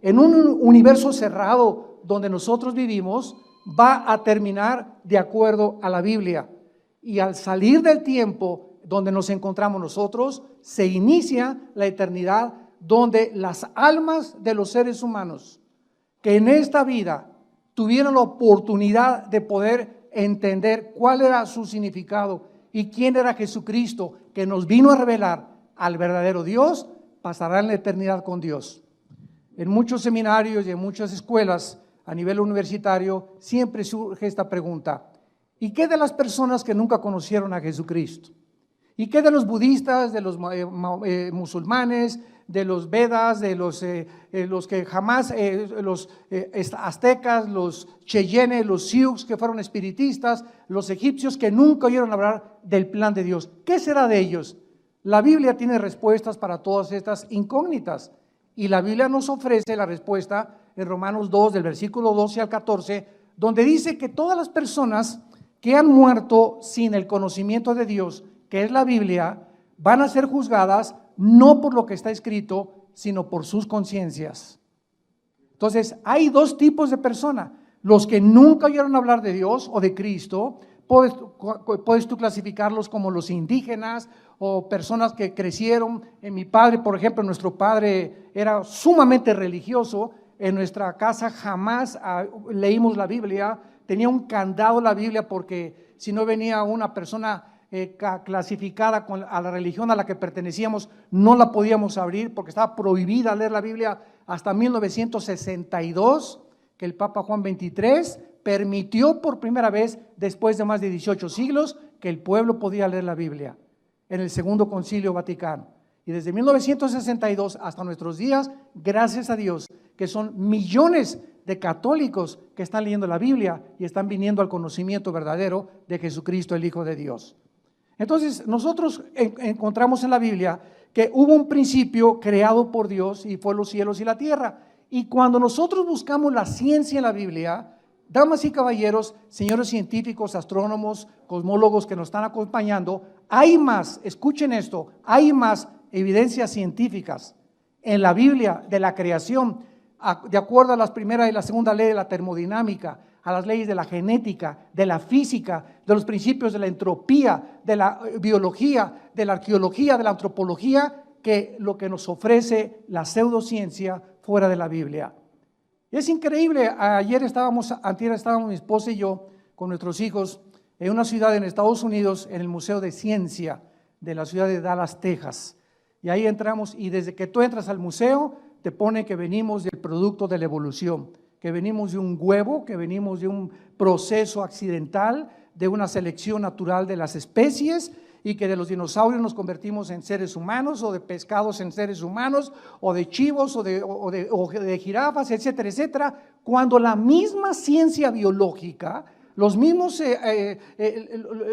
en un universo cerrado donde nosotros vivimos, va a terminar de acuerdo a la Biblia. Y al salir del tiempo donde nos encontramos nosotros, se inicia la eternidad, donde las almas de los seres humanos que en esta vida tuvieron la oportunidad de poder entender cuál era su significado y quién era Jesucristo, que nos vino a revelar al verdadero Dios, pasarán la eternidad con Dios. En muchos seminarios y en muchas escuelas a nivel universitario siempre surge esta pregunta: ¿y qué de las personas que nunca conocieron a Jesucristo? ¿Y qué de los budistas, de los musulmanes, de los Vedas, de los que jamás, los aztecas, los cheyennes, los sioux que fueron espiritistas, los egipcios que nunca oyeron hablar del plan de Dios? ¿Qué será de ellos? La Biblia tiene respuestas para todas estas incógnitas, y la Biblia nos ofrece la respuesta en Romanos 2, del versículo 12 al 14, donde dice que todas las personas que han muerto sin el conocimiento de Dios, que es la Biblia, van a ser juzgadas no por lo que está escrito, sino por sus conciencias. Entonces, hay dos tipos de personas: los que nunca oyeron hablar de Dios o de Cristo. Puedes tú clasificarlos como los indígenas o personas que crecieron. En mi padre, por ejemplo, nuestro padre era sumamente religioso. En nuestra casa jamás leímos la Biblia. Tenía un candado la Biblia, porque si no venía una persona clasificada a la religión a la que pertenecíamos, no la podíamos abrir, porque estaba prohibida leer la Biblia hasta 1962, que el Papa Juan XXIII permitió por primera vez, después de más de 18 siglos, que el pueblo podía leer la Biblia, en el Segundo Concilio Vaticano. Y desde 1962 hasta nuestros días, gracias a Dios, que son millones de católicos que están leyendo la Biblia y están viniendo al conocimiento verdadero de Jesucristo, el Hijo de Dios. Entonces, nosotros encontramos en la Biblia que hubo un principio creado por Dios, y fue los cielos y la tierra. Y cuando nosotros buscamos la ciencia en la Biblia, damas y caballeros, señores científicos, astrónomos, cosmólogos que nos están acompañando, hay más, escuchen esto, hay más evidencias científicas en la Biblia de la creación, de acuerdo a las primera y la segunda ley de la termodinámica, a las leyes de la genética, de la física, de los principios de la entropía, de la biología, de la arqueología, de la antropología, que lo que nos ofrece la pseudociencia fuera de la Biblia. Es increíble. Antier estábamos mi esposa y yo con nuestros hijos en una ciudad en Estados Unidos, en el Museo de Ciencia de la ciudad de Dallas, Texas. Y ahí entramos, y desde que tú entras al museo te pone que venimos del producto de la evolución, que venimos de un huevo, que venimos de un proceso accidental, de una selección natural de las especies, y que de los dinosaurios nos convertimos en seres humanos, o de pescados en seres humanos, o de chivos, o de jirafas, etcétera, etcétera, cuando la misma ciencia biológica, los mismos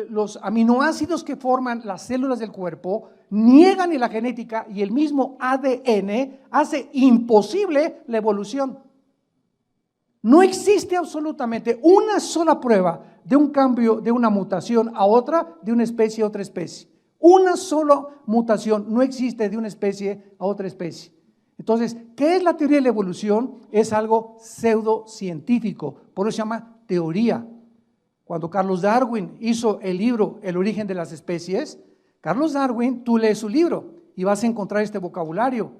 los aminoácidos que forman las células del cuerpo niegan, y la genética y el mismo ADN hace imposible la evolución. No existe absolutamente una sola prueba de un cambio, de una mutación a otra, de una especie a otra especie. Una sola mutación no existe de una especie a otra especie. Entonces, ¿qué es la teoría de la evolución? Es algo pseudocientífico, por eso se llama teoría. Cuando Carlos Darwin hizo el libro El origen de las especies, Carlos Darwin, tú lees su libro y vas a encontrar este vocabulario: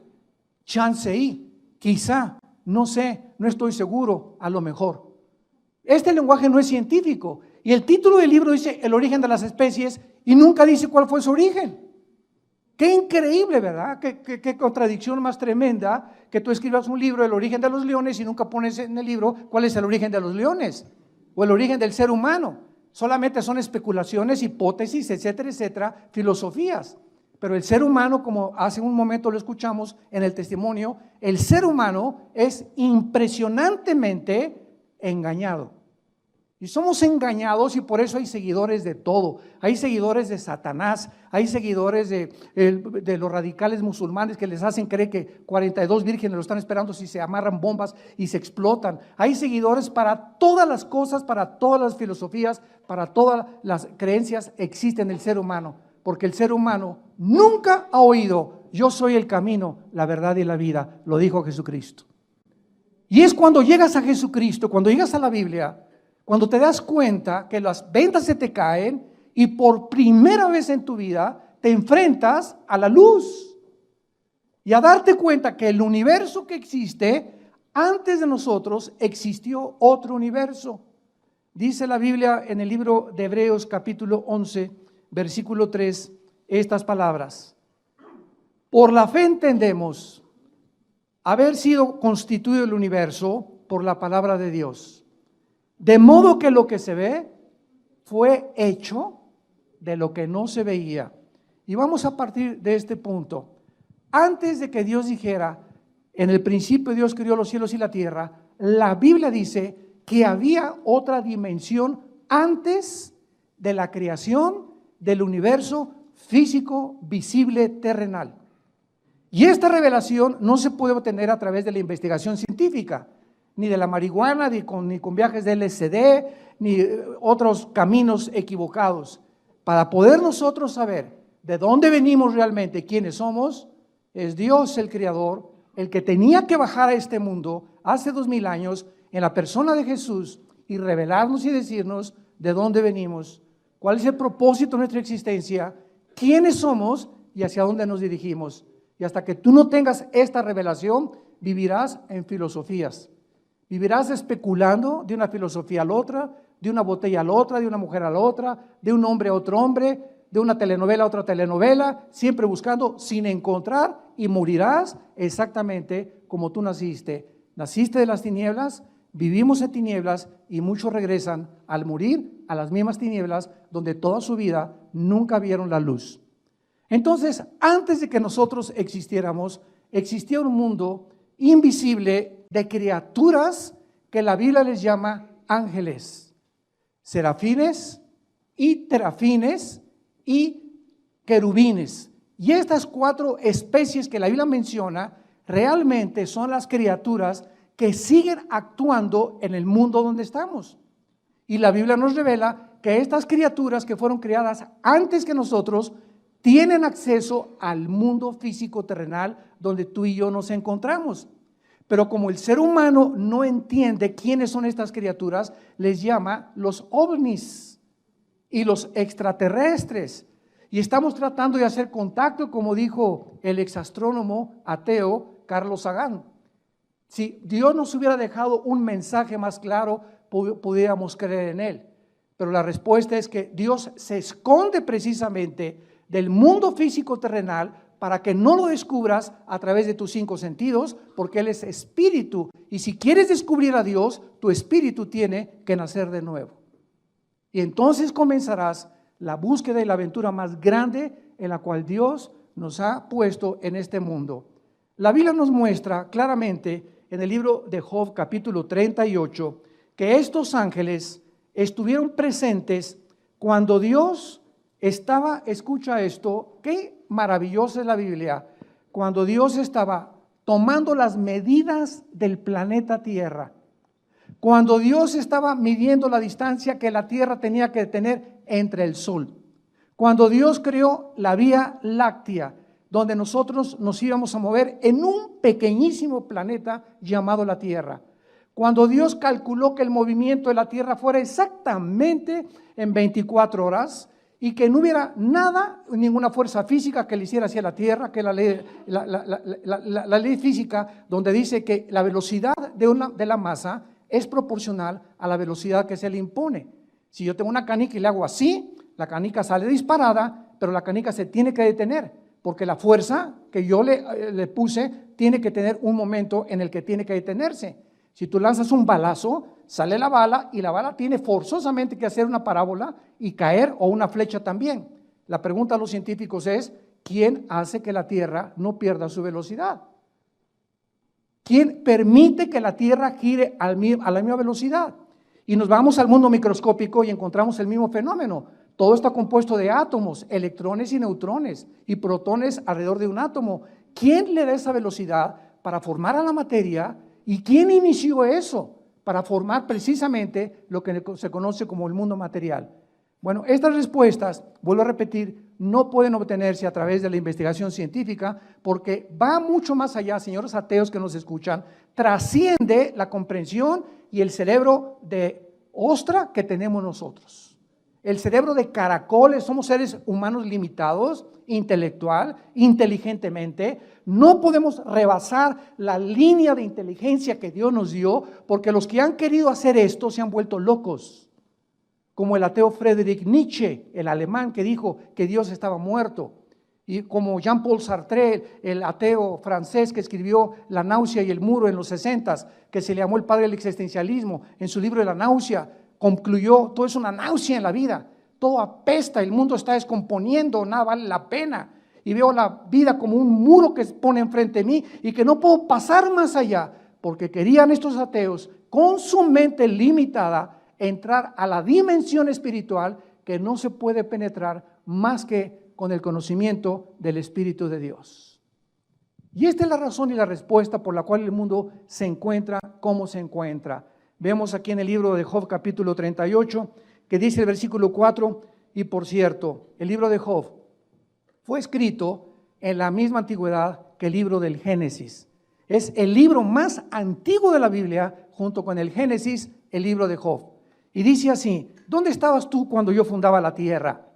chance y, quizá, no sé, no estoy seguro, a lo mejor. Este lenguaje no es científico, y el título del libro dice El origen de las especies y nunca dice cuál fue su origen. Qué increíble, ¿verdad? Qué contradicción más tremenda, que tú escribas un libro, El origen de los leones, y nunca pones en el libro cuál es el origen de los leones o el origen del ser humano. Solamente son especulaciones, hipótesis, etcétera, etcétera, filosofías. Pero el ser humano, como hace un momento lo escuchamos en el testimonio, el ser humano es impresionantemente engañado. Y somos engañados, y por eso hay seguidores de todo. Hay seguidores de Satanás, hay seguidores de los radicales musulmanes que les hacen creer que 42 vírgenes lo están esperando si se amarran bombas y se explotan. Hay seguidores para todas las cosas, para todas las filosofías, para todas las creencias existen en el ser humano. Porque el ser humano nunca ha oído: yo soy el camino, la verdad y la vida. Lo dijo Jesucristo. Y es cuando llegas a Jesucristo, cuando llegas a la Biblia, cuando te das cuenta que las vendas se te caen y por primera vez en tu vida te enfrentas a la luz y a darte cuenta que el universo que existe, antes de nosotros existió otro universo. Dice la Biblia en el libro de Hebreos capítulo 11, versículo 3, estas palabras: por la fe entendemos haber sido constituido el universo por la palabra de Dios, de modo que lo que se ve fue hecho de lo que no se veía. Y vamos a partir de este punto. Antes de que Dios dijera, en el principio Dios creó los cielos y la tierra, la Biblia dice que había otra dimensión antes de la creación del universo físico, visible, terrenal. Y esta revelación no se puede obtener a través de la investigación científica, ni de la marihuana, ni con viajes de LSD, ni otros caminos equivocados. Para poder nosotros saber de dónde venimos realmente, quiénes somos, es Dios el Creador, el que tenía que bajar a este mundo hace 2000 años en la persona de Jesús y revelarnos y decirnos de dónde venimos, cuál es el propósito de nuestra existencia, quiénes somos y hacia dónde nos dirigimos. Y hasta que tú no tengas esta revelación, vivirás en filosofías. Vivirás especulando de una filosofía a la otra, de una botella a la otra, de una mujer a la otra, de un hombre a otro hombre, de una telenovela a otra telenovela, siempre buscando sin encontrar, y morirás exactamente como tú naciste. Naciste de las tinieblas, vivimos en tinieblas y muchos regresan al morir a las mismas tinieblas donde toda su vida nunca vieron la luz. Entonces, antes de que nosotros existiéramos, existía un mundo invisible de criaturas que la Biblia les llama ángeles, serafines y terafines y querubines. Y estas 4 especies que la Biblia menciona realmente son las criaturas que siguen actuando en el mundo donde estamos. Y la Biblia nos revela que estas criaturas que fueron creadas antes que nosotros tienen acceso al mundo físico terrenal donde tú y yo nos encontramos. Pero como el ser humano no entiende quiénes son estas criaturas, les llama los ovnis y los extraterrestres. Y estamos tratando de hacer contacto, como dijo el exastrónomo ateo Carlos Sagan. Si Dios nos hubiera dejado un mensaje más claro, pudiéramos creer en él. Pero la respuesta es que Dios se esconde precisamente del mundo físico terrenal para que no lo descubras a través de tus 5 sentidos, porque Él es espíritu. Y si quieres descubrir a Dios, tu espíritu tiene que nacer de nuevo. Y entonces comenzarás la búsqueda y la aventura más grande en la cual Dios nos ha puesto en este mundo. La Biblia nos muestra claramente en el libro de Job capítulo 38 que estos ángeles estuvieron presentes cuando Dios estaba, escucha esto, qué maravillosa es la Biblia, cuando Dios estaba tomando las medidas del planeta Tierra, cuando Dios estaba midiendo la distancia que la Tierra tenía que tener entre el Sol, cuando Dios creó la Vía Láctea, donde nosotros nos íbamos a mover en un pequeñísimo planeta llamado la Tierra, cuando Dios calculó que el movimiento de la Tierra fuera exactamente en 24 horas, y que no hubiera nada, ninguna fuerza física que le hiciera hacia la Tierra, que la ley física, donde dice que la velocidad de la masa es proporcional a la velocidad que se le impone. Si yo tengo una canica y le hago así, la canica sale disparada, pero la canica se tiene que detener, porque la fuerza que yo le puse tiene que tener un momento en el que tiene que detenerse. Si tú lanzas un balazo, sale la bala y la bala tiene forzosamente que hacer una parábola y caer, o una flecha también. La pregunta a los científicos es, ¿quién hace que la Tierra no pierda su velocidad? ¿Quién permite que la Tierra gire a la misma velocidad? Y nos vamos al mundo microscópico y encontramos el mismo fenómeno. Todo está compuesto de átomos, electrones y neutrones y protones alrededor de un átomo. ¿Quién le da esa velocidad para formar a la materia? ¿Y quién inició eso para formar precisamente lo que se conoce como el mundo material? Bueno, estas respuestas, vuelvo a repetir, no pueden obtenerse a través de la investigación científica porque va mucho más allá, señores ateos que nos escuchan, trasciende la comprensión y el cerebro de ostra que tenemos nosotros. El cerebro de caracoles, somos seres humanos limitados, intelectual, inteligentemente. No podemos rebasar la línea de inteligencia que Dios nos dio porque los que han querido hacer esto se han vuelto locos. Como el ateo Friedrich Nietzsche, el alemán que dijo que Dios estaba muerto, y como Jean-Paul Sartre, el ateo francés que escribió La náusea y el muro en los 60s, que se le llamó el padre del existencialismo, en su libro de La náusea, concluyó, todo es una náusea en la vida, todo apesta, el mundo está descomponiendo, nada vale la pena, y veo la vida como un muro que se pone enfrente de mí y que no puedo pasar más allá, porque querían estos ateos, con su mente limitada, entrar a la dimensión espiritual que no se puede penetrar más que con el conocimiento del Espíritu de Dios. Y esta es la razón y la respuesta por la cual el mundo se encuentra como se encuentra. Vemos aquí en el libro de Job capítulo 38 que dice el versículo 4, y por cierto, el libro de Job fue escrito en la misma antigüedad que el libro del Génesis. Es el libro más antiguo de la Biblia junto con el Génesis, el libro de Job. Y dice así, ¿dónde estabas tú cuando yo fundaba la tierra?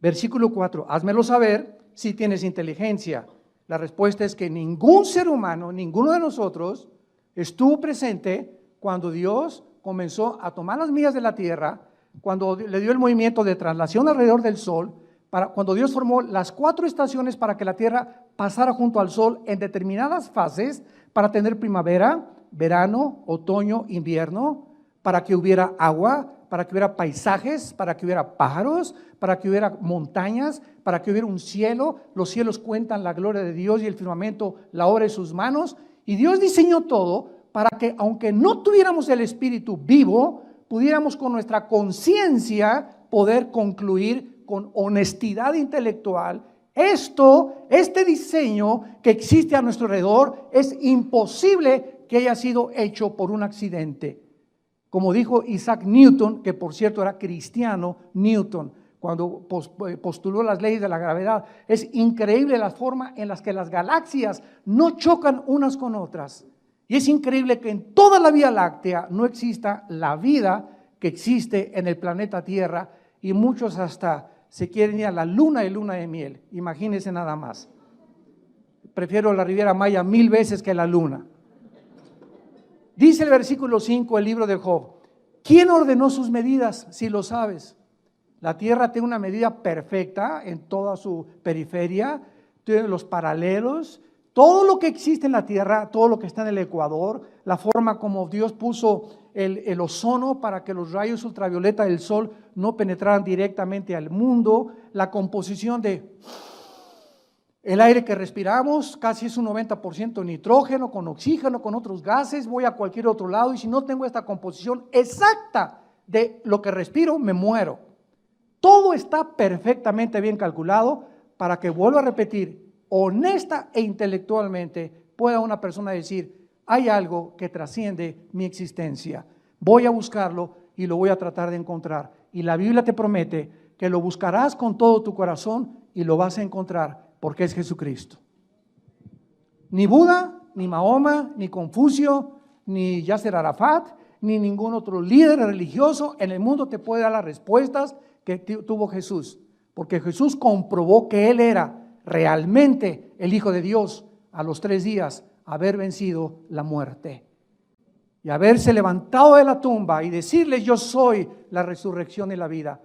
Versículo 4, házmelo saber si tienes inteligencia. La respuesta es que ningún ser humano, ninguno de nosotros, estuvo presente cuando Dios comenzó a tomar las millas de la tierra, cuando le dio el movimiento de traslación alrededor del sol, cuando Dios formó las 4 estaciones para que la tierra pasara junto al sol en determinadas fases, para tener primavera, verano, otoño, invierno, para que hubiera agua, para que hubiera paisajes, para que hubiera pájaros, para que hubiera montañas, para que hubiera un cielo. Los cielos cuentan la gloria de Dios y el firmamento la obra de sus manos. Y Dios diseñó todo para que, aunque no tuviéramos el Espíritu vivo, pudiéramos con nuestra conciencia poder concluir con honestidad intelectual. Este diseño que existe a nuestro alrededor es imposible que haya sido hecho por un accidente. Como dijo Isaac Newton, que por cierto era cristiano, Newton, cuando postuló las leyes de la gravedad, es increíble la forma en la que las galaxias no chocan unas con otras. Y es increíble que en toda la Vía Láctea no exista la vida que existe en el planeta Tierra, y muchos hasta se quieren ir a la luna de miel. Imagínense nada más. Prefiero la Riviera Maya 1000 veces que la luna. Dice el versículo 5, el libro de Job, ¿quién ordenó sus medidas? Si lo sabes. La tierra tiene una medida perfecta en toda su periferia, tiene los paralelos, todo lo que existe en la tierra, todo lo que está en el ecuador, la forma como Dios puso el ozono para que los rayos ultravioleta del sol no penetraran directamente al mundo, la composición de el aire que respiramos, casi es un 90% nitrógeno, con oxígeno, con otros gases. Voy a cualquier otro lado y si no tengo esta composición exacta de lo que respiro, me muero. Todo está perfectamente bien calculado para que, vuelvo a repetir, honesta e intelectualmente pueda una persona decir, hay algo que trasciende mi existencia. Voy a buscarlo y lo voy a tratar de encontrar. Y la Biblia te promete que lo buscarás con todo tu corazón y lo vas a encontrar, porque es Jesucristo. Ni Buda, ni Mahoma, ni Confucio, ni Yasser Arafat, ni ningún otro líder religioso en el mundo te puede dar las respuestas que tuvo Jesús, porque Jesús comprobó que Él era realmente el Hijo de Dios a los 3 días haber vencido la muerte y haberse levantado de la tumba y decirles, yo soy la resurrección y la vida.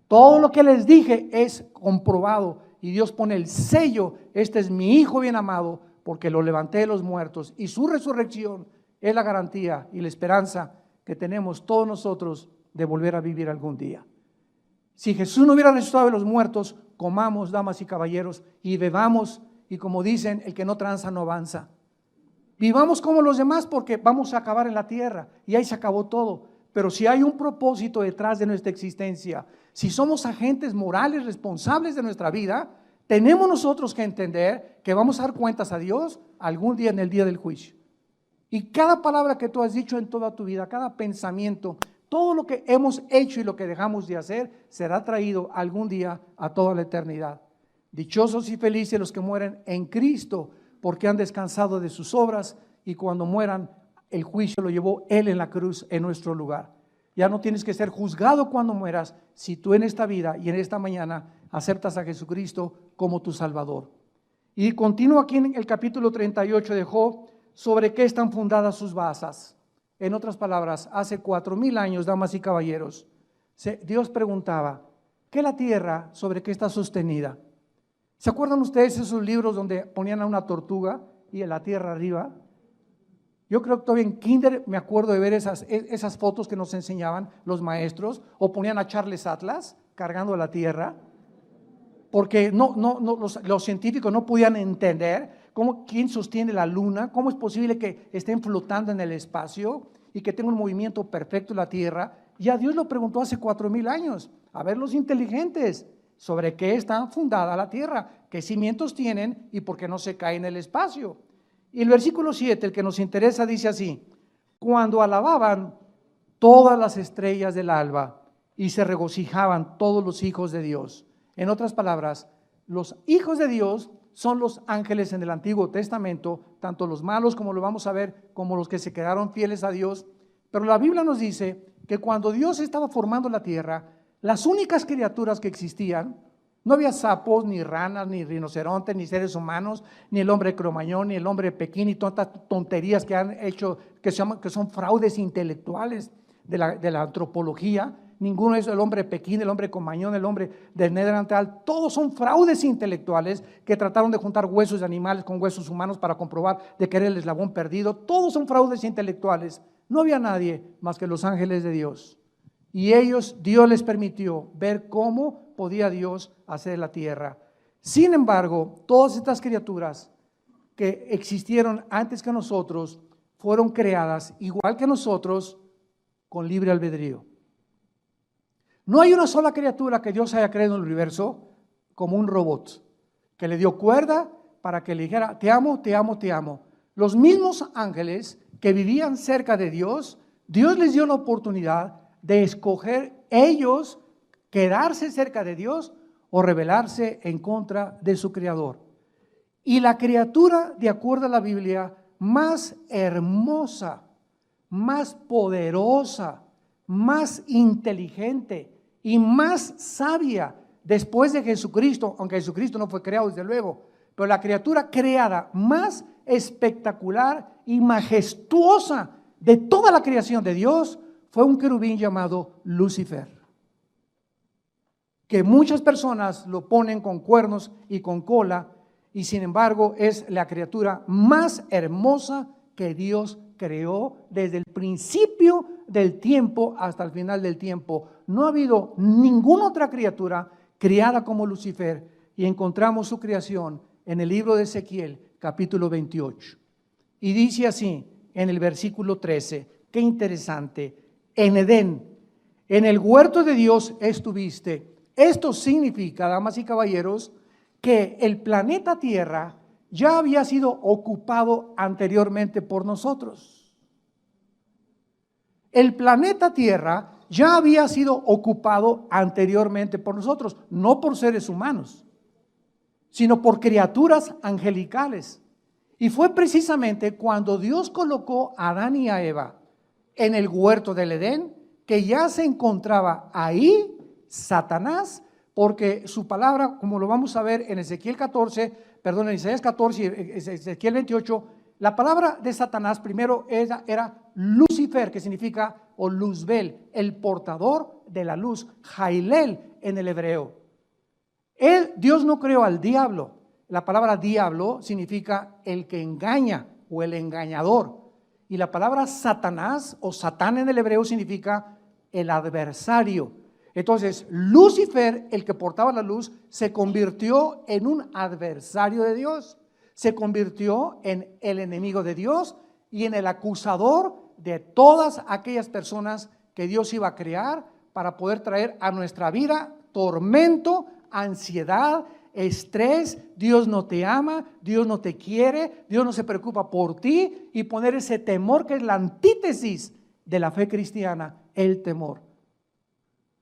Todo lo que les dije es comprobado y Dios pone el sello, este es mi Hijo bien amado, porque lo levanté de los muertos, y su resurrección es la garantía y la esperanza que tenemos todos nosotros de volver a vivir algún día. Si Jesús no hubiera resucitado de los muertos, comamos, damas y caballeros, y bebamos, y como dicen, el que no tranza no avanza. Vivamos como los demás porque vamos a acabar en la tierra y ahí se acabó todo. Pero si hay un propósito detrás de nuestra existencia, si somos agentes morales responsables de nuestra vida, tenemos nosotros que entender que vamos a dar cuentas a Dios algún día en el día del juicio. Y cada palabra que tú has dicho en toda tu vida, cada pensamiento, Todo lo que hemos hecho y lo que dejamos de hacer será traído algún día a toda la eternidad. Dichosos y felices los que mueren en Cristo, porque han descansado de sus obras y cuando mueran el juicio lo llevó Él en la cruz en nuestro lugar. Ya no tienes que ser juzgado cuando mueras si tú en esta vida y en esta mañana aceptas a Jesucristo como tu Salvador. Y continúa aquí en el capítulo 38 de Job, sobre qué están fundadas sus basas. En otras palabras, hace 4000 años, damas y caballeros, Dios preguntaba, ¿qué la tierra sobre qué está sostenida? ¿Se acuerdan ustedes esos libros donde ponían a una tortuga y en la tierra arriba? Yo creo que todavía en kinder me acuerdo de ver esas fotos que nos enseñaban los maestros, o ponían a Charles Atlas cargando la tierra, porque los científicos no podían entender quién sostiene la luna, cómo es posible que estén flotando en el espacio y que tenga un movimiento perfecto la tierra. Ya Dios lo preguntó hace 4000 años, a ver los inteligentes, sobre qué está fundada la tierra, qué cimientos tienen y por qué no se cae en el espacio. Y el versículo 7, el que nos interesa, dice así: cuando alababan todas las estrellas del alba y se regocijaban todos los hijos de Dios. En otras palabras, los hijos de Dios son los ángeles en el Antiguo Testamento, tanto los malos, como lo vamos a ver, como los que se quedaron fieles a Dios. Pero la Biblia nos dice que cuando Dios estaba formando la tierra, las únicas criaturas que existían, no había sapos, ni ranas, ni rinocerontes, ni seres humanos, ni el hombre cromañón, ni el hombre Pekín, y tantas tonterías que han hecho, que son fraudes intelectuales de la antropología. Ninguno es el hombre Pekín, el hombre cromañón, el hombre del Neandertal. Todos son fraudes intelectuales que trataron de juntar huesos de animales con huesos humanos para comprobar de que era el eslabón perdido. Todos son fraudes intelectuales. No había nadie más que los ángeles de Dios. Y Dios les permitió ver cómo podía Dios hacer la tierra. Sin embargo, todas estas criaturas que existieron antes que nosotros fueron creadas igual que nosotros con libre albedrío. No hay una sola criatura que Dios haya creado en el universo como un robot, que le dio cuerda para que le dijera, te amo, te amo, te amo. Los mismos ángeles que vivían cerca de Dios, Dios les dio la oportunidad de escoger ellos quedarse cerca de Dios o rebelarse en contra de su Creador. Y la criatura, de acuerdo a la Biblia, más hermosa, más poderosa, más inteligente y más sabia después de Jesucristo, aunque Jesucristo no fue creado desde luego, pero la criatura creada más espectacular y majestuosa de toda la creación de Dios fue un querubín llamado Lucifer, que muchas personas lo ponen con cuernos y con cola, y sin embargo es la criatura más hermosa que Dios creó desde el principio del tiempo hasta el final del tiempo. No ha habido ninguna otra criatura criada como Lucifer, y encontramos su creación en el libro de Ezequiel, capítulo 28. Y dice así en el versículo 13, qué interesante: en Edén, en el huerto de Dios estuviste. Esto significa, damas y caballeros, que el planeta Tierra ya había sido ocupado anteriormente por nosotros. El planeta Tierra ya había sido ocupado anteriormente por nosotros, no por seres humanos, sino por criaturas angelicales. Y fue precisamente cuando Dios colocó a Adán y a Eva en el huerto del Edén que ya se encontraba ahí Satanás, porque su palabra, como lo vamos a ver en Ezequiel 14, perdón, en Isaías 14 y Ezequiel 28, la palabra de Satanás primero era Lucifer, que significa, o Luzbel, el portador de la luz, Jailel en el hebreo. Dios no creó al diablo. La palabra diablo significa el que engaña o el engañador. Y la palabra Satanás o Satán en el hebreo significa el adversario. Entonces, Lucifer, el que portaba la luz, se convirtió en un adversario de Dios. Se convirtió en el enemigo de Dios y en el acusador de todas aquellas personas que Dios iba a crear para poder traer a nuestra vida tormento, ansiedad, estrés. Dios no te ama, Dios no te quiere, Dios no se preocupa por ti, y poner ese temor que es la antítesis de la fe cristiana el temor.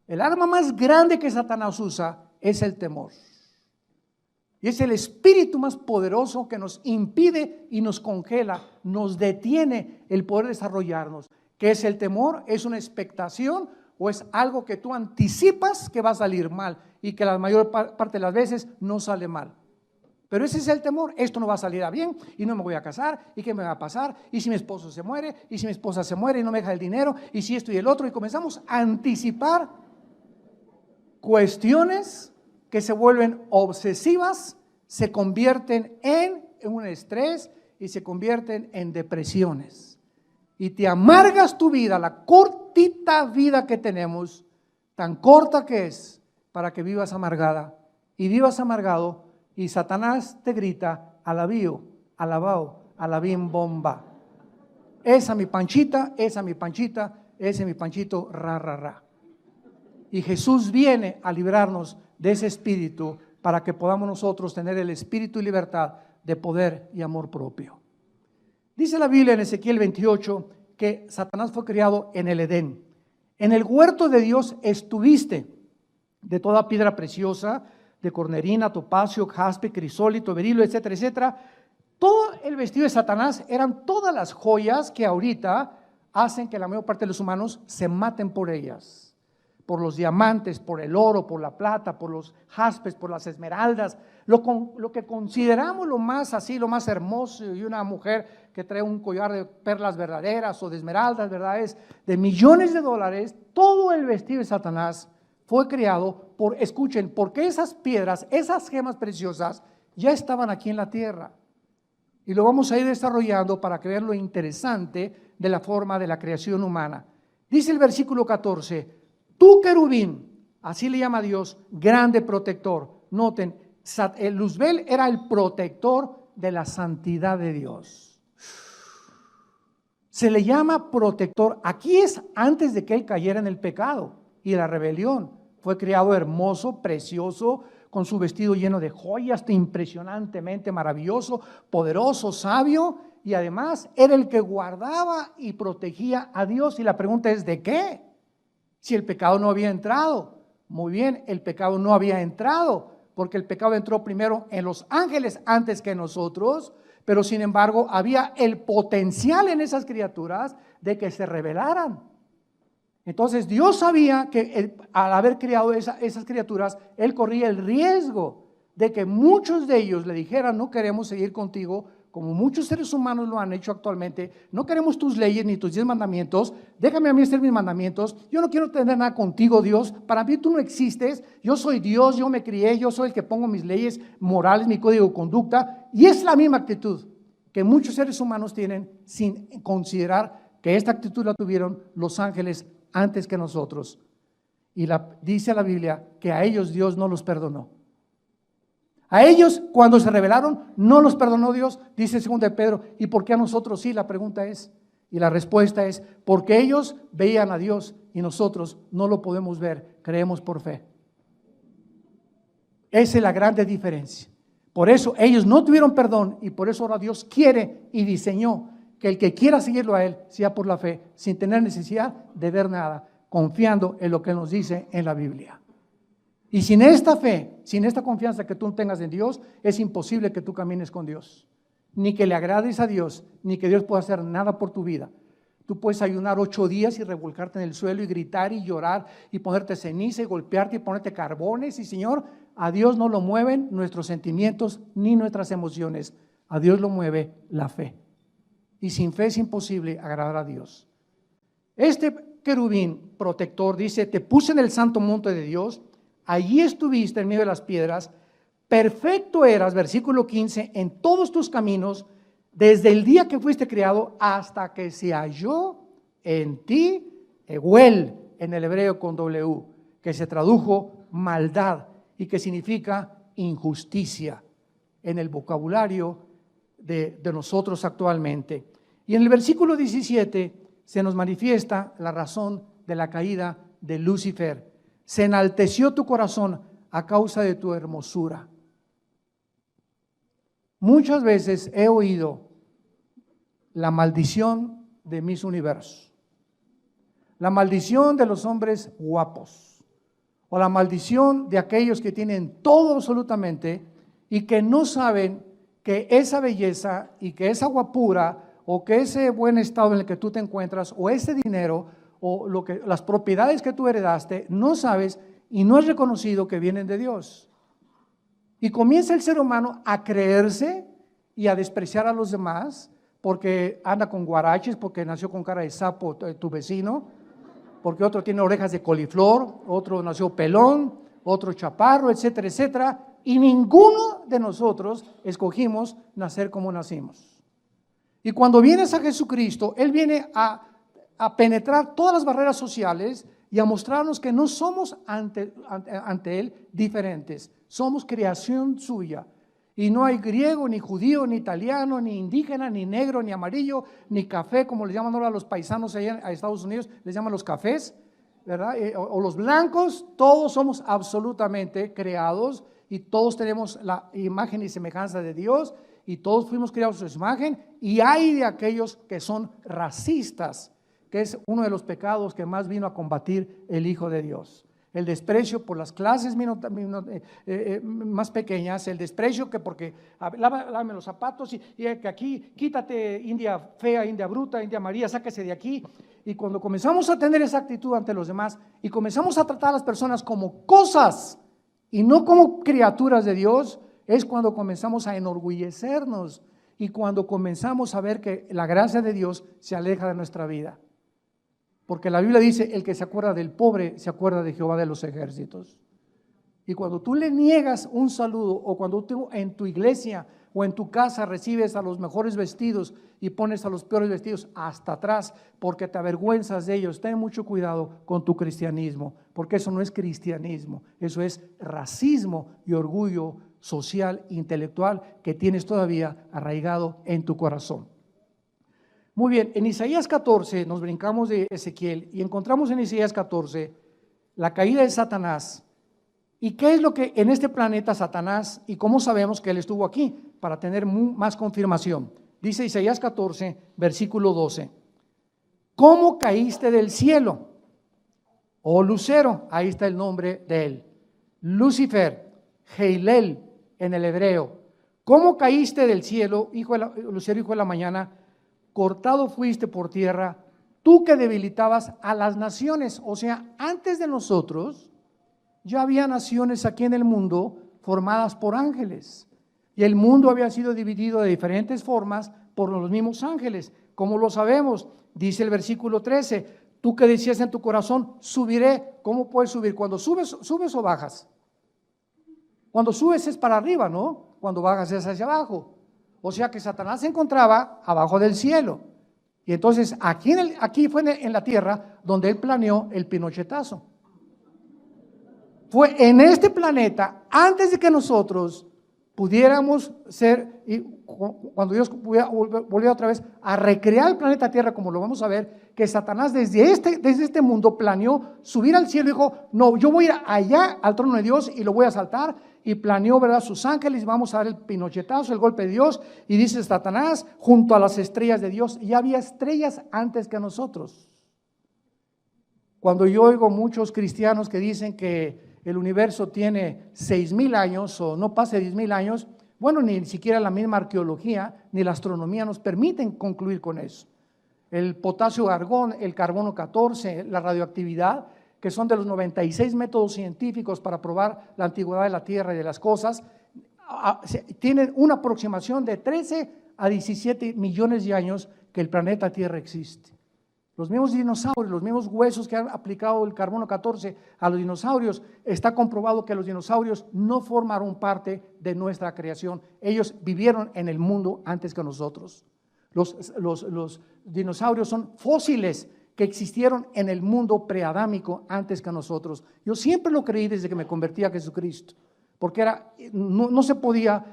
El arma más grande que Satanás usa es el temor. Y es el espíritu más poderoso que nos impide y nos congela, nos detiene el poder desarrollarnos. ¿Qué es el temor? ¿Es una expectación o es algo que tú anticipas que va a salir mal y que la mayor parte de las veces no sale mal? Pero ese es el temor, esto no va a salir a bien y no me voy a casar y qué me va a pasar y si mi esposo se muere y si mi esposa se muere y no me deja el dinero y si esto y el otro, y comenzamos a anticipar cuestiones que se vuelven obsesivas, se convierten en un estrés y se convierten en depresiones. Y te amargas tu vida, la cortita vida que tenemos, tan corta que es, para que vivas amargada y vivas amargado. Y Satanás te grita, alabío, alabao, alabim bomba. Esa mi panchita, esa mi panchita, ese mi panchito, ra, ra, ra. Y Jesús viene a librarnos de ese espíritu para que podamos nosotros tener el espíritu y libertad de poder y amor propio. Dice la Biblia en Ezequiel 28 que Satanás fue criado en el Edén. En el huerto de Dios estuviste, de toda piedra preciosa, de cornerina, topacio, jaspe, crisólito, berilo, etcétera, etcétera. Todo el vestido de Satanás eran todas las joyas que ahorita hacen que la mayor parte de los humanos se maten por ellas. Por los diamantes, por el oro, por la plata, por los jaspes, por las esmeraldas. Lo que consideramos lo más así, lo más hermoso, y una mujer que trae un collar de perlas verdaderas o de esmeraldas, ¿verdad? Es de millones de dólares. Todo el vestido de Satanás fue creado por, escuchen, porque esas piedras, esas gemas preciosas ya estaban aquí en la tierra. Y lo vamos a ir desarrollando para que vean lo interesante de la forma de la creación humana. Dice el versículo 14, tú querubín, así le llama Dios, grande protector. Noten, el Luzbel era el protector de la santidad de Dios. Se le llama protector. Aquí es antes de que él cayera en el pecado y la rebelión. Fue criado hermoso, precioso, con su vestido lleno de joyas, impresionantemente maravilloso, poderoso, sabio, y además era el que guardaba y protegía a Dios. Y la pregunta es, ¿de qué? Si el pecado no había entrado. Muy bien, el pecado no había entrado, porque el pecado entró primero en los ángeles antes que nosotros, pero sin embargo había el potencial en esas criaturas de que se rebelaran. Entonces Dios sabía que al haber creado esas criaturas, Él corría el riesgo de que muchos de ellos le dijeran, no queremos seguir contigo, como muchos seres humanos lo han hecho actualmente, no queremos tus leyes ni tus 10 mandamientos, déjame a mí hacer mis mandamientos, yo no quiero tener nada contigo, Dios, para mí tú no existes, yo soy Dios, yo me crié, yo soy el que pongo mis leyes morales, mi código de conducta, y es la misma actitud que muchos seres humanos tienen sin considerar que esta actitud la tuvieron los ángeles antes que nosotros. Y dice la Biblia que a ellos Dios no los perdonó. A ellos cuando se rebelaron no los perdonó Dios, dice 2 de Pedro. ¿Y por qué a nosotros sí? La pregunta es, y la respuesta es, porque ellos veían a Dios y nosotros no lo podemos ver, creemos por fe. Esa es la grande diferencia. Por eso ellos no tuvieron perdón y por eso ahora Dios quiere y diseñó que el que quiera seguirlo a Él sea por la fe, sin tener necesidad de ver nada, confiando en lo que nos dice en la Biblia. Y sin esta fe, sin esta confianza que tú tengas en Dios, es imposible que tú camines con Dios, ni que le agrades a Dios, ni que Dios pueda hacer nada por tu vida. Tú puedes ayunar 8 días y revolcarte en el suelo y gritar y llorar y ponerte ceniza y golpearte y ponerte carbones y Señor, a Dios no lo mueven nuestros sentimientos ni nuestras emociones, a Dios lo mueve la fe. Y sin fe es imposible agradar a Dios. Este querubín protector dice, te puse en el santo monte de Dios, allí estuviste en medio de las piedras, perfecto eras, versículo 15, en todos tus caminos, desde el día que fuiste creado hasta que se halló en ti, Eguel, en el hebreo con W, que se tradujo maldad y que significa injusticia en el vocabulario de nosotros actualmente. Y en el versículo 17 se nos manifiesta la razón de la caída de Lucifer. Se enalteció tu corazón a causa de tu hermosura. Muchas veces he oído la maldición de Miss Universo. La maldición de los hombres guapos, o la maldición de aquellos que tienen todo absolutamente y que no saben que esa belleza y que esa guapura o que ese buen estado en el que tú te encuentras o ese dinero o las propiedades que tú heredaste, no sabes y no es reconocido que vienen de Dios. Y comienza el ser humano a creerse y a despreciar a los demás porque anda con guaraches, porque nació con cara de sapo tu vecino, porque otro tiene orejas de coliflor, otro nació pelón, otro chaparro, etcétera, etcétera, y ninguno de nosotros escogimos nacer como nacimos. Y cuando vienes a Jesucristo, Él viene a penetrar todas las barreras sociales y a mostrarnos que no somos ante Él diferentes, somos creación suya. Y no hay griego, ni judío, ni italiano, ni indígena, ni negro, ni amarillo, ni café, como les llaman ahora a los paisanos allá en Estados Unidos, les llaman los cafés, ¿verdad? O los blancos, todos somos absolutamente creados y todos tenemos la imagen y semejanza de Dios y todos fuimos creados a su imagen. Y hay de aquellos que son racistas, que es uno de los pecados que más vino a combatir el Hijo de Dios. El desprecio por las clases más pequeñas, el desprecio que porque lávame los zapatos y que aquí quítate India fea, India bruta, India María, sáquese de aquí. Y cuando comenzamos a tener esa actitud ante los demás y comenzamos a tratar a las personas como cosas y no como criaturas de Dios, es cuando comenzamos a enorgullecernos y cuando comenzamos a ver que la gracia de Dios se aleja de nuestra vida. Porque la Biblia dice, el que se acuerda del pobre, se acuerda de Jehová de los ejércitos. Y cuando tú le niegas un saludo, o cuando tú en tu iglesia o en tu casa recibes a los mejores vestidos y pones a los peores vestidos hasta atrás, porque te avergüenzas de ellos, ten mucho cuidado con tu cristianismo, porque eso no es cristianismo, eso es racismo y orgullo social, intelectual, que tienes todavía arraigado en tu corazón. Muy bien, en Isaías 14 nos brincamos de Ezequiel y encontramos en Isaías 14 la caída de Satanás. ¿Y qué es lo que en este planeta Satanás y cómo sabemos que él estuvo aquí? Para tener más confirmación. Dice Isaías 14, versículo 12. ¿Cómo caíste del cielo? Oh Lucero, ahí está el nombre de él. Lucifer, Heilel en el hebreo. ¿Cómo caíste del cielo, Lucero, hijo de la mañana? Cortado fuiste por tierra, tú que debilitabas a las naciones. O sea, antes de nosotros ya había naciones aquí en el mundo formadas por ángeles y el mundo había sido dividido de diferentes formas por los mismos ángeles. ¿Cómo lo sabemos? Dice el versículo 13, tú que decías en tu corazón, subiré. ¿Cómo puedes subir? Cuando subes o bajas. Cuando subes es para arriba, ¿no? Cuando bajas es hacia abajo. O sea que Satanás se encontraba abajo del cielo. Y entonces aquí fue en la tierra donde él planeó el pinochetazo. Fue en este planeta, antes de que nosotros pudiéramos ser, y cuando Dios volvió otra vez a recrear el planeta Tierra, como lo vamos a ver, que Satanás desde este mundo planeó subir al cielo y dijo, no, yo voy a ir allá al trono de Dios y lo voy a asaltar, y planeó, ¿verdad?, sus ángeles, vamos a dar el pinochetazo, el golpe de Dios, y dice Satanás, junto a las estrellas de Dios, y había estrellas antes que nosotros. Cuando yo oigo muchos cristianos que dicen que el universo tiene 6,000 años o no pase 10,000 años, bueno, ni siquiera la misma arqueología ni la astronomía nos permiten concluir con eso. El potasio argón, el carbono 14, la radioactividad, que son de los 96 métodos científicos para probar la antigüedad de la Tierra y de las cosas, tienen una aproximación de 13 a 17 millones de años que el planeta Tierra existe. Los mismos dinosaurios, los mismos huesos que han aplicado el carbono 14 a los dinosaurios, está comprobado que los dinosaurios no formaron parte de nuestra creación. Ellos vivieron en el mundo antes que nosotros. Los dinosaurios son fósiles que existieron en el mundo preadámico antes que nosotros. Yo siempre lo creí desde que me convertí a Jesucristo, porque no se podía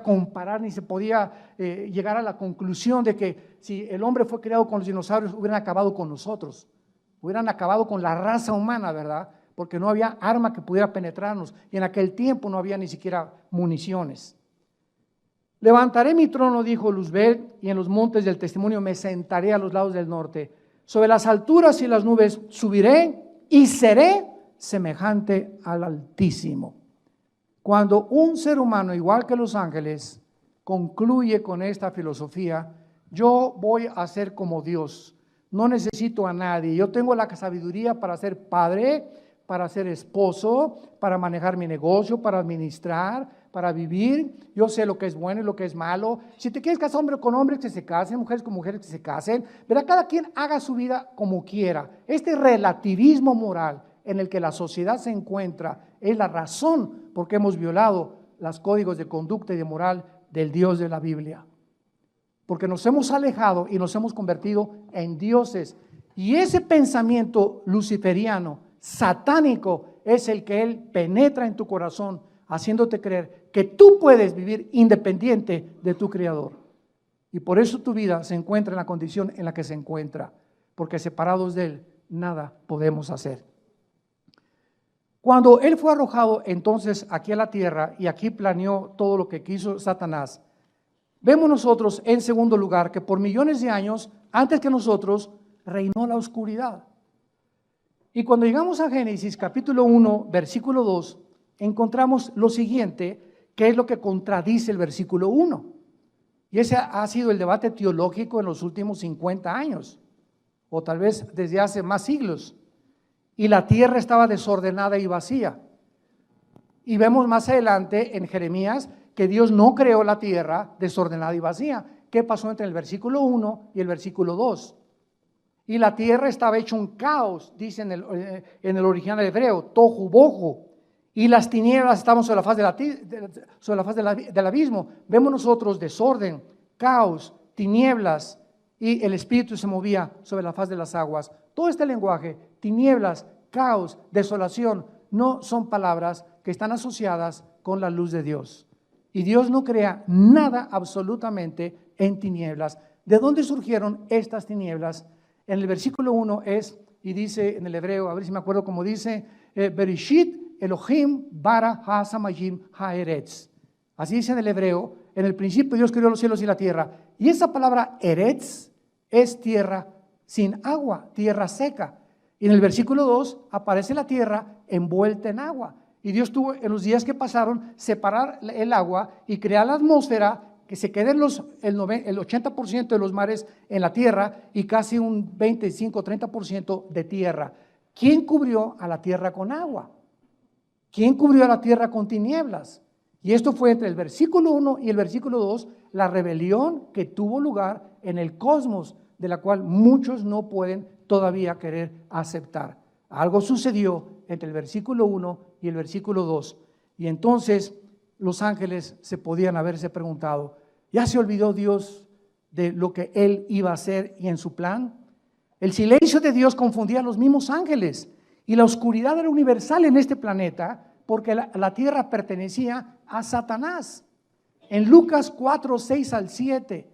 comparar ni se podía llegar a la conclusión de que si el hombre fue creado con los dinosaurios hubieran acabado con nosotros, hubieran acabado con la raza humana, ¿verdad? Porque no había arma que pudiera penetrarnos y en aquel tiempo no había ni siquiera municiones. Levantaré mi trono, dijo Luzbel, y en los montes del testimonio me sentaré a los lados del norte. Sobre las alturas y las nubes subiré y seré semejante al Altísimo. Cuando un ser humano, igual que los ángeles, concluye con esta filosofía, yo voy a ser como Dios, no necesito a nadie, yo tengo la sabiduría para ser padre, para ser esposo, para manejar mi negocio, para administrar, para vivir, yo sé lo que es bueno y lo que es malo. Si te quieres casar hombre con hombres, que se casen, mujeres con mujeres, que se casen, pero cada quien haga su vida como quiera. Este relativismo moral en el que la sociedad se encuentra es la razón por qué hemos violado los códigos de conducta y de moral del Dios de la Biblia. Porque nos hemos alejado y nos hemos convertido en dioses. Y ese pensamiento luciferiano, satánico, es el que él penetra en tu corazón, haciéndote creer que tú puedes vivir independiente de tu Creador. Y por eso tu vida se encuentra en la condición en la que se encuentra, porque separados de él, nada podemos hacer. Cuando él fue arrojado entonces aquí a la tierra y aquí planeó todo lo que quiso Satanás, vemos nosotros en segundo lugar que por millones de años antes que nosotros reinó la oscuridad. Y cuando llegamos a Génesis capítulo 1 versículo 2 encontramos lo siguiente, que es lo que contradice el versículo 1. Y ese ha sido el debate teológico en los últimos 50 años, o tal vez desde hace más siglos. Y la tierra estaba desordenada y vacía. Y vemos más adelante en Jeremías que Dios no creó la tierra desordenada y vacía. ¿Qué pasó entre el versículo 1 y el versículo 2? Y la tierra estaba hecho un caos, dice en el original hebreo, tohu bohu. Y las tinieblas estaban sobre la faz, del abismo. Vemos nosotros desorden, caos, tinieblas, y el Espíritu se movía sobre la faz de las aguas. Todo este lenguaje, tinieblas, caos, desolación, no son palabras que están asociadas con la luz de Dios. Y Dios no crea nada absolutamente en tinieblas. ¿De dónde surgieron estas tinieblas? En el versículo 1 es, y dice en el hebreo, a ver si me acuerdo cómo dice, Bereshit Elohim bara ha-samayim ha-eretz. Así dice en el hebreo, en el principio Dios creó los cielos y la tierra. Y esa palabra eretz es tierra sin agua, tierra seca. Y en el versículo 2 aparece la tierra envuelta en agua. Y Dios tuvo en los días que pasaron separar el agua y crear la atmósfera, que se queden el 80% de los mares en la tierra y casi un 25-30% de tierra. ¿Quién cubrió a la tierra con agua? ¿Quién cubrió a la tierra con tinieblas? Y esto fue entre el versículo 1 y el versículo 2, la rebelión que tuvo lugar en el cosmos, de la cual muchos no pueden todavía querer aceptar. Algo sucedió entre el versículo 1 y el versículo 2. Y entonces los ángeles se podían haberse preguntado, ¿ya se olvidó Dios de lo que Él iba a hacer y en su plan? El silencio de Dios confundía a los mismos ángeles y la oscuridad era universal en este planeta porque la tierra pertenecía a Satanás. En Lucas 4, 6 al 7,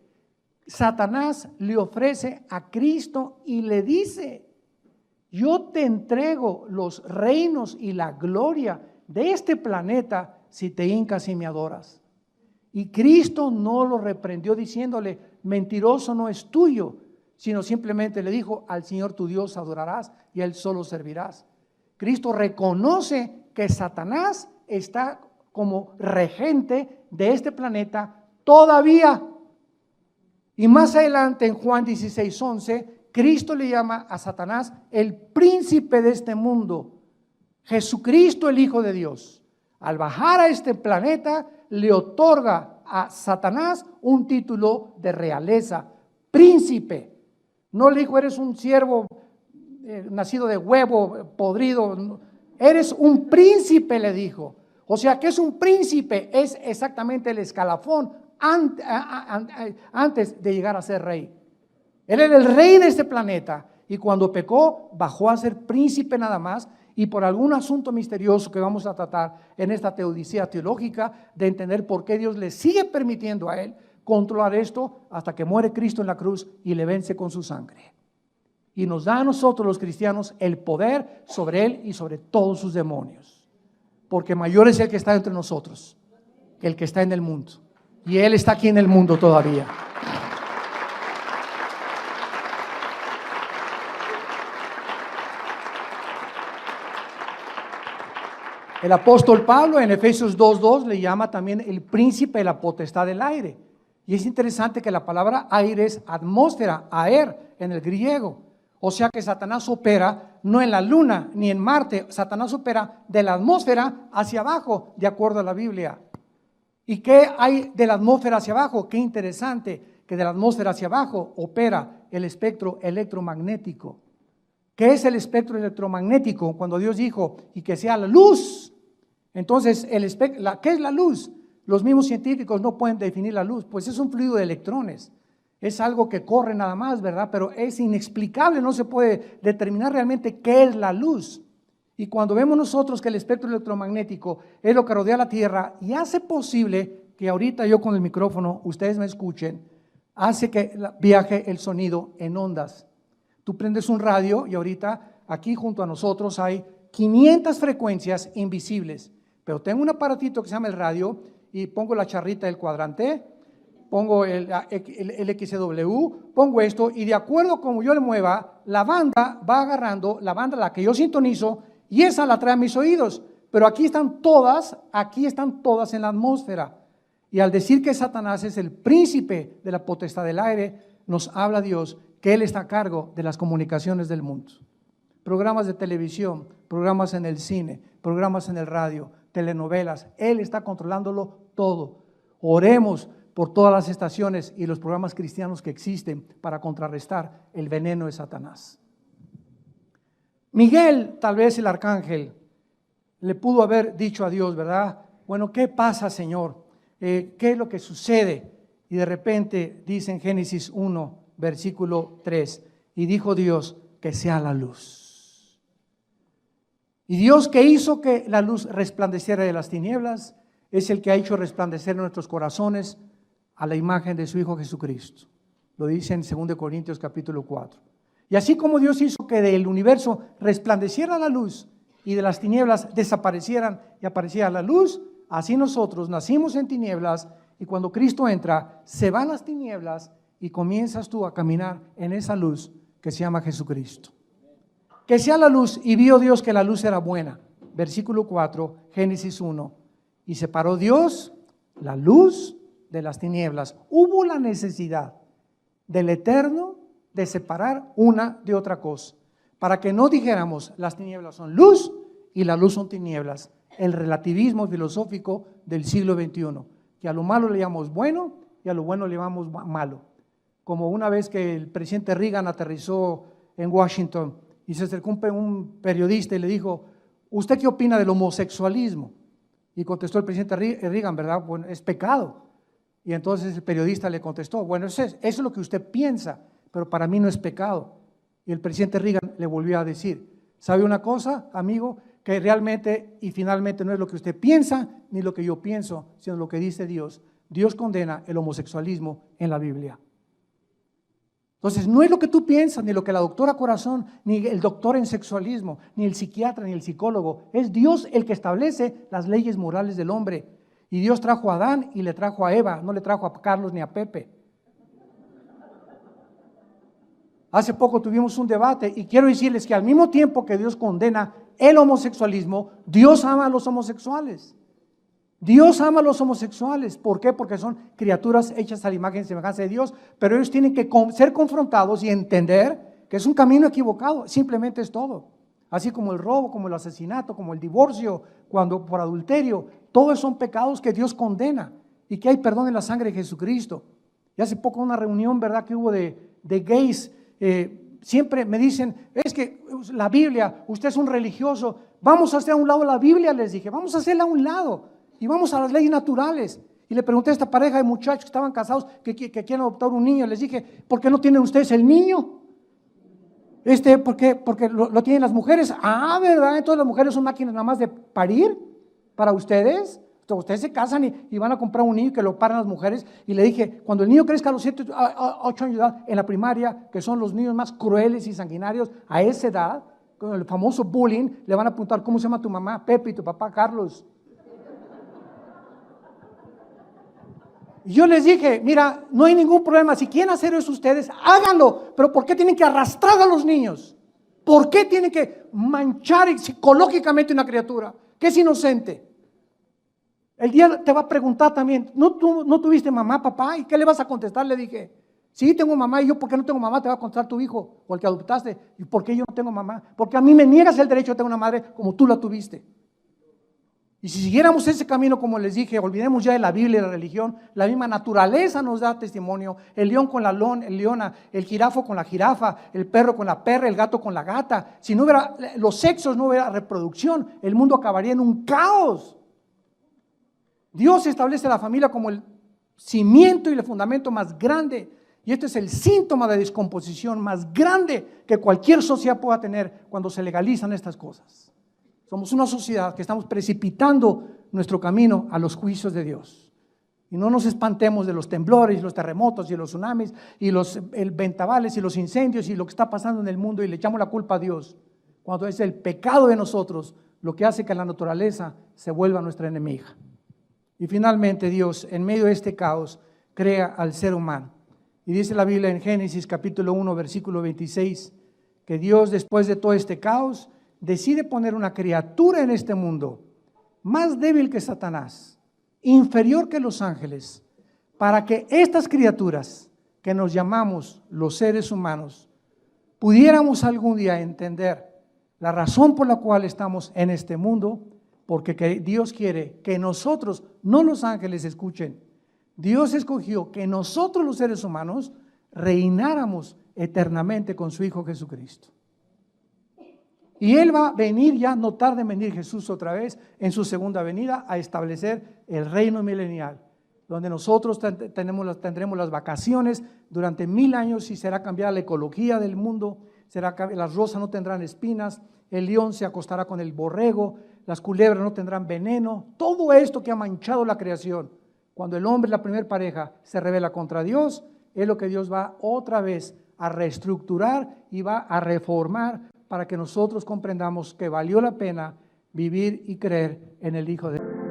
Satanás le ofrece a Cristo y le dice, yo te entrego los reinos y la gloria de este planeta si te hincas y me adoras. Y Cristo no lo reprendió diciéndole, mentiroso no es tuyo, sino simplemente le dijo, al Señor tu Dios adorarás y a Él solo servirás. Cristo reconoce que Satanás está como regente de este planeta todavía. Y más adelante en Juan 16, 11, Cristo le llama a Satanás el príncipe de este mundo. Jesucristo, el Hijo de Dios, al bajar a este planeta, le otorga a Satanás un título de realeza, príncipe. No le dijo, eres un siervo nacido de huevo podrido, eres un príncipe, le dijo. O sea, que es un príncipe, es exactamente el escalafón antes de llegar a ser rey. Él era el rey de este planeta y cuando pecó bajó a ser príncipe nada más, y por algún asunto misterioso que vamos a tratar en esta teodicea teológica de entender por qué Dios le sigue permitiendo a él controlar esto hasta que muere Cristo en la cruz y le vence con su sangre. Y nos da a nosotros los cristianos el poder sobre él y sobre todos sus demonios. Porque mayor es el que está entre nosotros que el que está en el mundo. Y él está aquí en el mundo todavía. El apóstol Pablo en Efesios 2:2 le llama también el príncipe de la potestad del aire. Y es interesante que la palabra aire es atmósfera, aer en el griego. O sea que Satanás opera no en la luna ni en Marte, Satanás opera de la atmósfera hacia abajo, de acuerdo a la Biblia. ¿Y qué hay de la atmósfera hacia abajo? Qué interesante que de la atmósfera hacia abajo opera el espectro electromagnético. ¿Qué es el espectro electromagnético? Cuando Dios dijo, y que sea la luz. Entonces, ¿qué es la luz? Los mismos científicos no pueden definir la luz, pues es un fluido de electrones. Es algo que corre nada más, ¿verdad? Pero es inexplicable, no se puede determinar realmente qué es la luz. Y cuando vemos nosotros que el espectro electromagnético es lo que rodea la Tierra y hace posible que ahorita yo con el micrófono, ustedes me escuchen, hace que viaje el sonido en ondas. Tú prendes un radio y ahorita aquí junto a nosotros hay 500 frecuencias invisibles, pero tengo un aparatito que se llama el radio y pongo la charrita del cuadrante, pongo el XW, pongo esto y de acuerdo a como yo le mueva, la banda va agarrando, la banda a la que yo sintonizo y esa la trae a mis oídos, pero aquí están todas en la atmósfera. Y al decir que Satanás es el príncipe de la potestad del aire, nos habla Dios que Él está a cargo de las comunicaciones del mundo. Programas de televisión, programas en el cine, programas en el radio, telenovelas, Él está controlándolo todo. Oremos por todas las estaciones y los programas cristianos que existen para contrarrestar el veneno de Satanás. Miguel, tal vez el arcángel, le pudo haber dicho a Dios, ¿verdad? Bueno, ¿qué pasa, Señor? ¿Qué es lo que sucede? Y de repente dice en Génesis 1, versículo 3, y dijo Dios que sea la luz. Y Dios que hizo que la luz resplandeciera de las tinieblas, es el que ha hecho resplandecer en nuestros corazones a la imagen de su Hijo Jesucristo. Lo dice en 2 Corintios capítulo 4. Y así como Dios hizo que del universo resplandeciera la luz y de las tinieblas desaparecieran y apareciera la luz, así nosotros nacimos en tinieblas y cuando Cristo entra, se van las tinieblas y comienzas tú a caminar en esa luz que se llama Jesucristo. Que sea la luz, y vio Dios que la luz era buena. Versículo 4, Génesis 1. Y separó Dios la luz de las tinieblas. Hubo la necesidad del Eterno de separar una de otra cosa, para que no dijéramos las tinieblas son luz y la luz son tinieblas. El relativismo filosófico del siglo XXI, que a lo malo le llamamos bueno y a lo bueno le llamamos malo. Como una vez que el presidente Reagan aterrizó en Washington y se acercó un periodista y le dijo, ¿usted qué opina del homosexualismo? Y contestó el presidente Reagan, ¿verdad? Bueno, es pecado. Y entonces el periodista le contestó, bueno, eso es lo que usted piensa, pero para mí no es pecado. Y el presidente Reagan le volvió a decir, ¿sabe una cosa, amigo? Que realmente y finalmente no es lo que usted piensa ni lo que yo pienso, sino lo que dice Dios. Dios condena el homosexualismo en la Biblia. Entonces no es lo que tú piensas, ni lo que la doctora Corazón, ni el doctor en sexualismo, ni el psiquiatra, ni el psicólogo. Es Dios el que establece las leyes morales del hombre. Y Dios trajo a Adán y le trajo a Eva, no le trajo a Carlos ni a Pepe. Hace poco tuvimos un debate y quiero decirles que al mismo tiempo que Dios condena el homosexualismo, Dios ama a los homosexuales. Dios ama a los homosexuales. ¿Por qué? Porque son criaturas hechas a la imagen y semejanza de Dios, pero ellos tienen que ser confrontados y entender que es un camino equivocado, simplemente es todo. Así como el robo, como el asesinato, como el divorcio, cuando por adulterio, todos son pecados que Dios condena y que hay perdón en la sangre de Jesucristo. Y hace poco una reunión, ¿verdad?, que hubo de gays, siempre me dicen, es que la Biblia, usted es un religioso, vamos a hacer a un lado la Biblia, les dije, vamos a hacerla a un lado. Y vamos a las leyes naturales. Y le pregunté a esta pareja de muchachos que estaban casados que quieren adoptar un niño. Les dije, ¿por qué no tienen ustedes el niño? ¿Por qué? Porque lo tienen las mujeres. Ah, ¿verdad? Entonces las mujeres son máquinas nada más de parir para ustedes. Entonces, ustedes se casan y van a comprar un niño que lo paran las mujeres. Y le dije, cuando el niño crezca a los 7, 8 años de edad, en la primaria, que son los niños más crueles y sanguinarios, a esa edad, con el famoso bullying, le van a preguntar, ¿cómo se llama tu mamá? Pepe, y tu papá Carlos. Y yo les dije, mira, no hay ningún problema, si quieren hacer eso ustedes, háganlo, pero ¿por qué tienen que arrastrar a los niños? ¿Por qué tienen que manchar psicológicamente una criatura? que es inocente. El día te va a preguntar también, ¿no tuviste mamá, papá? ¿Y qué le vas a contestar? Le dije, sí, tengo mamá. Y yo, ¿por qué no tengo mamá? Te va a contestar tu hijo, o el que adoptaste. ¿Y por qué yo no tengo mamá? Porque a mí me niegas el derecho de tener una madre como tú la tuviste. Y si siguiéramos ese camino, como les dije, olvidemos ya de la Biblia y la religión, la misma naturaleza nos da testimonio, el león con la leona, el jirafo con la jirafa, el perro con la perra, el gato con la gata. Si no hubiera los sexos, no hubiera reproducción, el mundo acabaría en un caos. Dios establece la familia como el cimiento y el fundamento más grande, y este es el síntoma de descomposición más grande que cualquier sociedad pueda tener cuando se legalizan estas cosas. Somos una sociedad que estamos precipitando nuestro camino a los juicios de Dios. Y no nos espantemos de los temblores y los terremotos y los tsunamis y los ventavales y los incendios y lo que está pasando en el mundo y le echamos la culpa a Dios, cuando es el pecado de nosotros lo que hace que la naturaleza se vuelva nuestra enemiga. Y finalmente Dios, en medio de este caos, crea al ser humano. Y dice la Biblia en Génesis capítulo 1, versículo 26, que Dios, después de todo este caos, decide poner una criatura en este mundo más débil que Satanás, inferior que los ángeles, para que estas criaturas que nos llamamos los seres humanos pudiéramos algún día entender la razón por la cual estamos en este mundo, porque Dios quiere que nosotros, no los ángeles, escuchen, Dios escogió que nosotros los seres humanos reináramos eternamente con su Hijo Jesucristo. Y Él va a venir, ya no tarde en venir Jesús otra vez en su segunda venida a establecer el reino milenial, donde nosotros tendremos las vacaciones durante 1000 años y será cambiada la ecología del mundo, las rosas no tendrán espinas, el león se acostará con el borrego, las culebras no tendrán veneno. Todo esto que ha manchado la creación, cuando el hombre, la primera pareja, se rebela contra Dios, es lo que Dios va otra vez a reestructurar y va a reformar para que nosotros comprendamos que valió la pena vivir y creer en el Hijo de Dios.